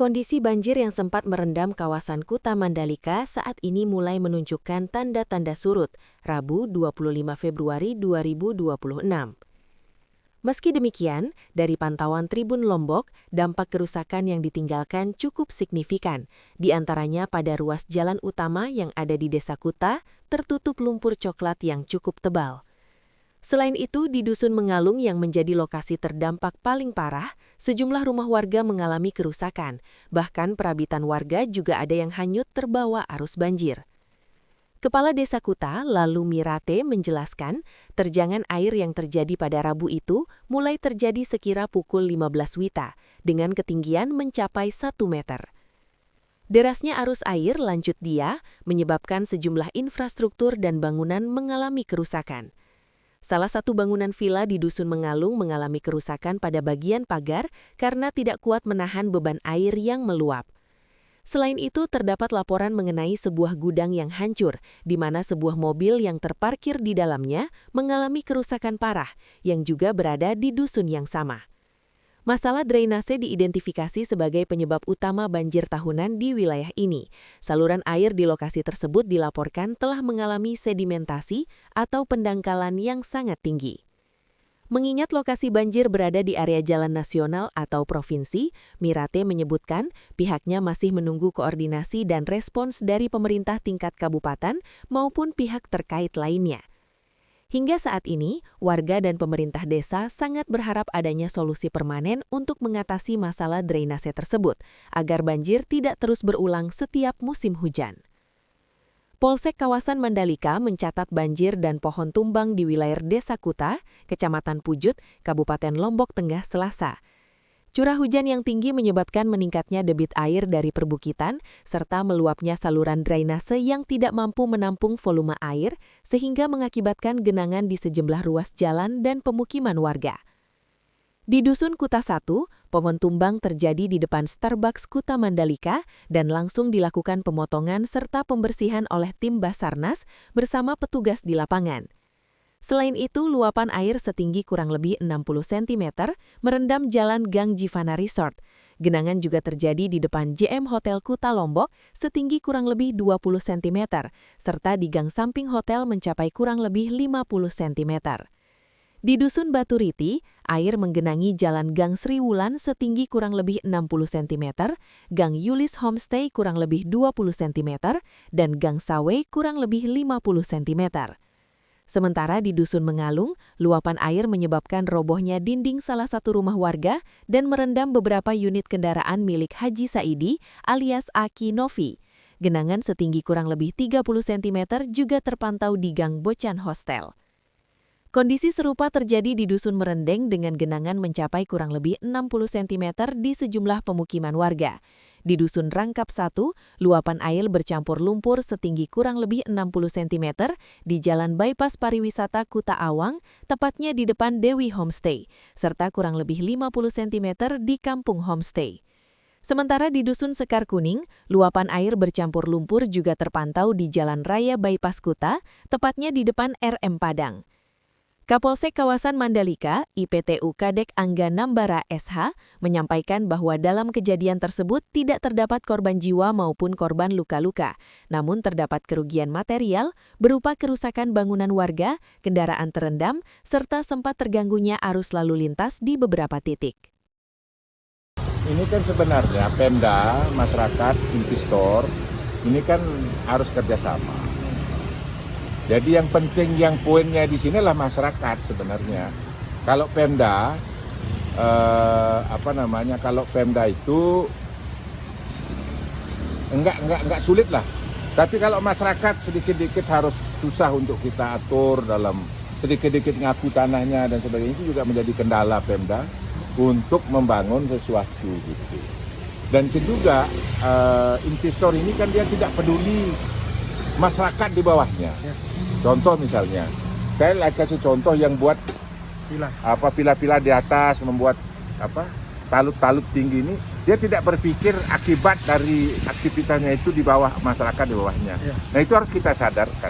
Kondisi banjir yang sempat merendam kawasan Kuta Mandalika saat ini mulai menunjukkan tanda-tanda surut, Rabu 25 Februari 2026. Meski demikian, dari pantauan Tribun Lombok, dampak kerusakan yang ditinggalkan cukup signifikan, di antaranya pada ruas jalan utama yang ada di Desa Kuta, tertutup lumpur coklat yang cukup tebal. Selain itu, di Dusun Mengalung yang menjadi lokasi terdampak paling parah, sejumlah rumah warga mengalami kerusakan, bahkan perabitan warga juga ada yang hanyut terbawa arus banjir. Kepala Desa Kuta, lalu Mirate, menjelaskan, terjangan air yang terjadi pada Rabu itu mulai terjadi sekira pukul 15 WITA, dengan ketinggian mencapai 1 meter. Derasnya arus air, lanjut dia, menyebabkan sejumlah infrastruktur dan bangunan mengalami kerusakan. Salah satu bangunan villa di Dusun Mengalung mengalami kerusakan pada bagian pagar karena tidak kuat menahan beban air yang meluap. Selain itu, terdapat laporan mengenai sebuah gudang yang hancur, di mana sebuah mobil yang terparkir di dalamnya mengalami kerusakan parah, yang juga berada di dusun yang sama. Masalah drainase diidentifikasi sebagai penyebab utama banjir tahunan di wilayah ini. Saluran air di lokasi tersebut dilaporkan telah mengalami sedimentasi atau pendangkalan yang sangat tinggi. Mengingat lokasi banjir berada di area jalan nasional atau provinsi, Mirate menyebutkan pihaknya masih menunggu koordinasi dan respons dari pemerintah tingkat kabupaten maupun pihak terkait lainnya. Hingga saat ini, warga dan pemerintah desa sangat berharap adanya solusi permanen untuk mengatasi masalah drainase tersebut, agar banjir tidak terus berulang setiap musim hujan. Polsek kawasan Mandalika mencatat banjir dan pohon tumbang di wilayah Desa Kuta, Kecamatan Pujut, Kabupaten Lombok Tengah, Selasa. Curah hujan yang tinggi menyebabkan meningkatnya debit air dari perbukitan, serta meluapnya saluran drainase yang tidak mampu menampung volume air, sehingga mengakibatkan genangan di sejumlah ruas jalan dan pemukiman warga. Di Dusun Kuta 1, pohon tumbang terjadi di depan Starbucks Kuta Mandalika dan langsung dilakukan pemotongan serta pembersihan oleh tim Basarnas bersama petugas di lapangan. Selain itu, luapan air setinggi kurang lebih 60 cm merendam jalan Gang Jivana Resort. Genangan juga terjadi di depan JM Hotel Kuta Lombok setinggi kurang lebih 20 cm, serta di gang samping hotel mencapai kurang lebih 50 cm. Di Dusun Batu Riti, air menggenangi jalan Gang Sri Wulan setinggi kurang lebih 60 cm, Gang Yulis Homestay kurang lebih 20 cm, dan Gang Sawe kurang lebih 50 cm. Sementara di Dusun Mengalung, luapan air menyebabkan robohnya dinding salah satu rumah warga dan merendam beberapa unit kendaraan milik Haji Saidi alias Aki Novi. Genangan setinggi kurang lebih 30 cm juga terpantau di Gang Bocan Hostel. Kondisi serupa terjadi di Dusun Merendeng dengan genangan mencapai kurang lebih 60 cm di sejumlah pemukiman warga. Di Dusun Rangkap 1, luapan air bercampur lumpur setinggi kurang lebih 60 cm di Jalan Bypass Pariwisata Kuta Awang, tepatnya di depan Dewi Homestay, serta kurang lebih 50 cm di Kampung Homestay. Sementara di Dusun Sekar Kuning, luapan air bercampur lumpur juga terpantau di Jalan Raya Bypass Kuta, tepatnya di depan RM Padang. Kapolsek kawasan Mandalika, IPTU Kadek Angga Nambara SH, menyampaikan bahwa dalam kejadian tersebut tidak terdapat korban jiwa maupun korban luka-luka, namun terdapat kerugian material berupa kerusakan bangunan warga, kendaraan terendam, serta sempat terganggunya arus lalu lintas di beberapa titik. Ini kan sebenarnya Pemda, masyarakat, investor, ini kan harus kerjasama. Jadi yang penting, yang poinnya di sinilah masyarakat sebenarnya. Kalau Pemda, kalau Pemda itu enggak sulit lah. Tapi kalau masyarakat sedikit-sedikit harus susah untuk kita atur dalam sedikit-sedikit ngaku tanahnya dan sebagainya, itu juga menjadi kendala Pemda untuk membangun sesuatu gitu. Dan juga investor ini kan dia tidak peduli masyarakat di bawahnya. Contoh misalnya, saya kasih contoh yang buat pila-pila di atas, membuat talut-talut tinggi ini, dia tidak berpikir akibat dari aktivitasnya itu di bawah masyarakat di bawahnya. Ya. Nah itu harus kita sadarkan.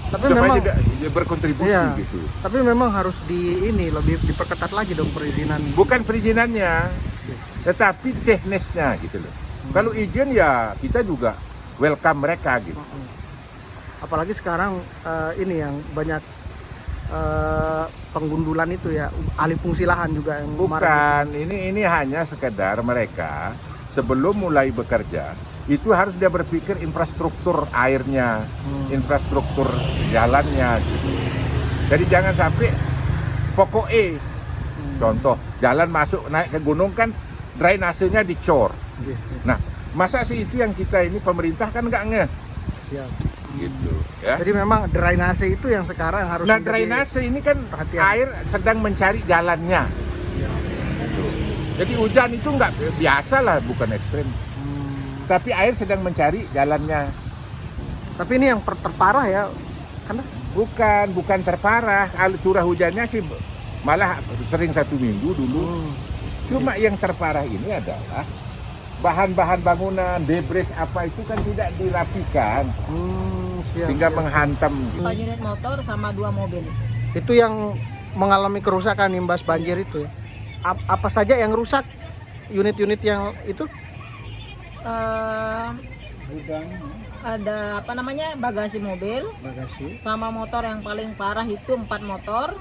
Tapi supaya memang dia berkontribusi gitu. Tapi memang harus lebih diperketat lagi dong perizinan. Bukan perizinannya, tetapi teknisnya gitu loh. Kalau izin ya kita juga welcome mereka gitu. Apalagi sekarang ini yang banyak penggundulan itu ya, alih fungsi lahan juga yang Bukan, ini hanya sekedar mereka sebelum mulai bekerja itu harus dia berpikir infrastruktur airnya, infrastruktur jalannya gitu. Jadi jangan sampai pokok contoh jalan masuk naik ke gunung kan drainasenya dicor. Nah, masa sih itu yang kita ini pemerintah kan nggak ngeh. Siap. Gitu ya. Jadi memang drainase itu yang sekarang harus Nah, drainase ini kan perhatian. air sedang mencari jalannya. Gitu. Jadi hujan itu nggak biasa lah, bukan ekstrim. Tapi air sedang mencari jalannya. Tapi ini yang terparah ya, karena Bukan terparah. Curah hujannya sih malah sering 1 minggu dulu. Cuma yang terparah ini adalah bahan-bahan bangunan, debris apa itu kan tidak dirapikan, sehingga menghantam. 4 unit motor sama 2 mobil. itu yang mengalami kerusakan imbas banjir itu ya. Apa saja yang rusak? Unit-unit yang itu? Ada bagasi mobil, Bagasi. sama motor yang paling parah itu 4 motor,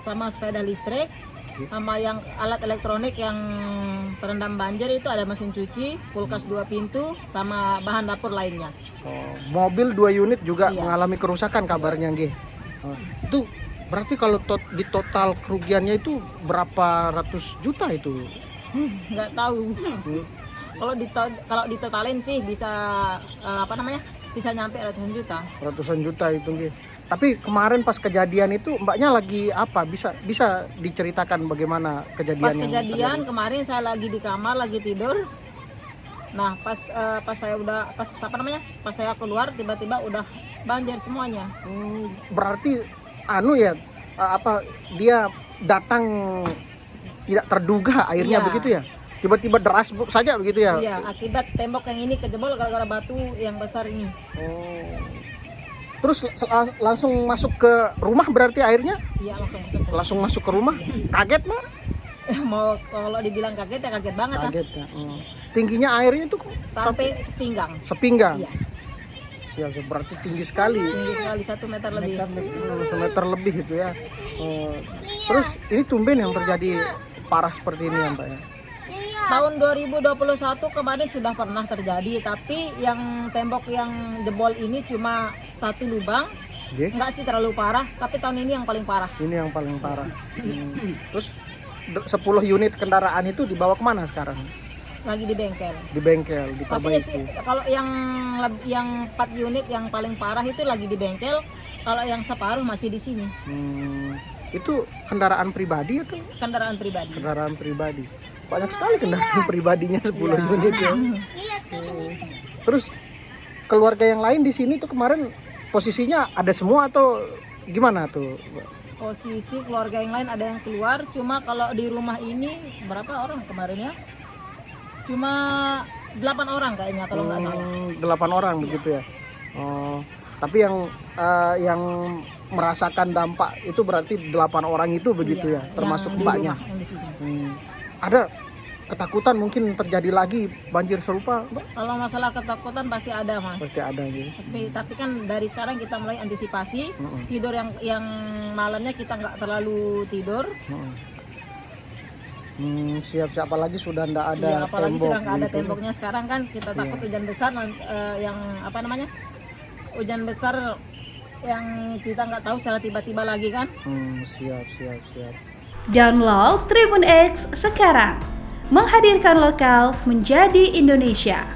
sama sepeda listrik, sama yang alat elektronik yang terendam banjir itu ada mesin cuci, kulkas 2 pintu, sama bahan dapur lainnya. Mobil 2 unit juga Iya. mengalami kerusakan kabarnya, Nggih. Itu berarti kalau di total kerugiannya itu berapa ratus juta itu? Nggak tahu. Kalau ditotalin sih bisa bisa nyampe ratusan juta. Ratusan juta itu, Nggih. Tapi kemarin pas kejadian itu Mbaknya lagi apa? Bisa diceritakan bagaimana kejadian Pas yang kejadian terjadi? kemarin saya lagi di kamar lagi tidur. Nah pas saya keluar tiba-tiba udah banjir semuanya. Berarti dia datang tidak terduga airnya Iya. begitu ya? Tiba-tiba deras saja begitu ya? Iya, akibat tembok yang ini kejebol gara-gara batu yang besar ini. Terus langsung masuk ke rumah berarti airnya? Iya langsung masuk. Langsung masuk ke rumah? Kaget, Mbak? Mau kalau dibilang kaget ya kaget banget Mas. Kaget ya. Tingginya airnya itu Sampai sepinggang. sepinggang. Iya. Siap, berarti tinggi sekali. Tinggi sekali 1 meter lebih. Semeter lebih itu ya. Terus ini tumben yang terjadi parah seperti ini ya, Mbak ya? Tahun 2021 kemarin sudah pernah terjadi, tapi yang tembok yang jebol ini cuma 1 lubang. Oke. Enggak sih terlalu parah, tapi tahun ini yang paling parah. Ini yang paling parah. Terus 10 unit kendaraan itu dibawa kemana sekarang? Lagi di bengkel. Di bengkel, Tapi ya sih, diperbaiki. kalau yang 4 unit yang paling parah itu lagi di bengkel, kalau yang separuh masih di sini. Itu kendaraan pribadi atau Kendaraan pribadi. kendaraan pribadi? Banyak sekali kendaraan pribadinya 10 Iya. unit ya. Terus keluarga yang lain di sini tuh kemarin posisinya ada semua atau gimana tuh? Posisi keluarga yang lain ada yang keluar, cuma kalau di rumah ini berapa orang kemarin ya? Cuma 8 orang kayaknya kalau nggak salah. 8 orang begitu ya. Tapi yang merasakan dampak itu berarti 8 orang itu begitu Iya, ya, termasuk yang di mbaknya. rumah, yang di sini. Ada ketakutan mungkin terjadi lagi banjir serupa, Mbak? Kalau masalah ketakutan pasti ada Mas. Pasti ada gitu. Tapi kan dari sekarang kita mulai antisipasi. Tidur yang malamnya kita nggak terlalu tidur. Siap-siap, apalagi sudah ndak ada Iya, apalagi tembok sudah nggak ada gitu. temboknya sekarang kan kita takut hujan besar hujan besar yang kita nggak tahu secara tiba-tiba lagi kan. Siap. Download Tribun X sekarang. Menghadirkan lokal menjadi Indonesia.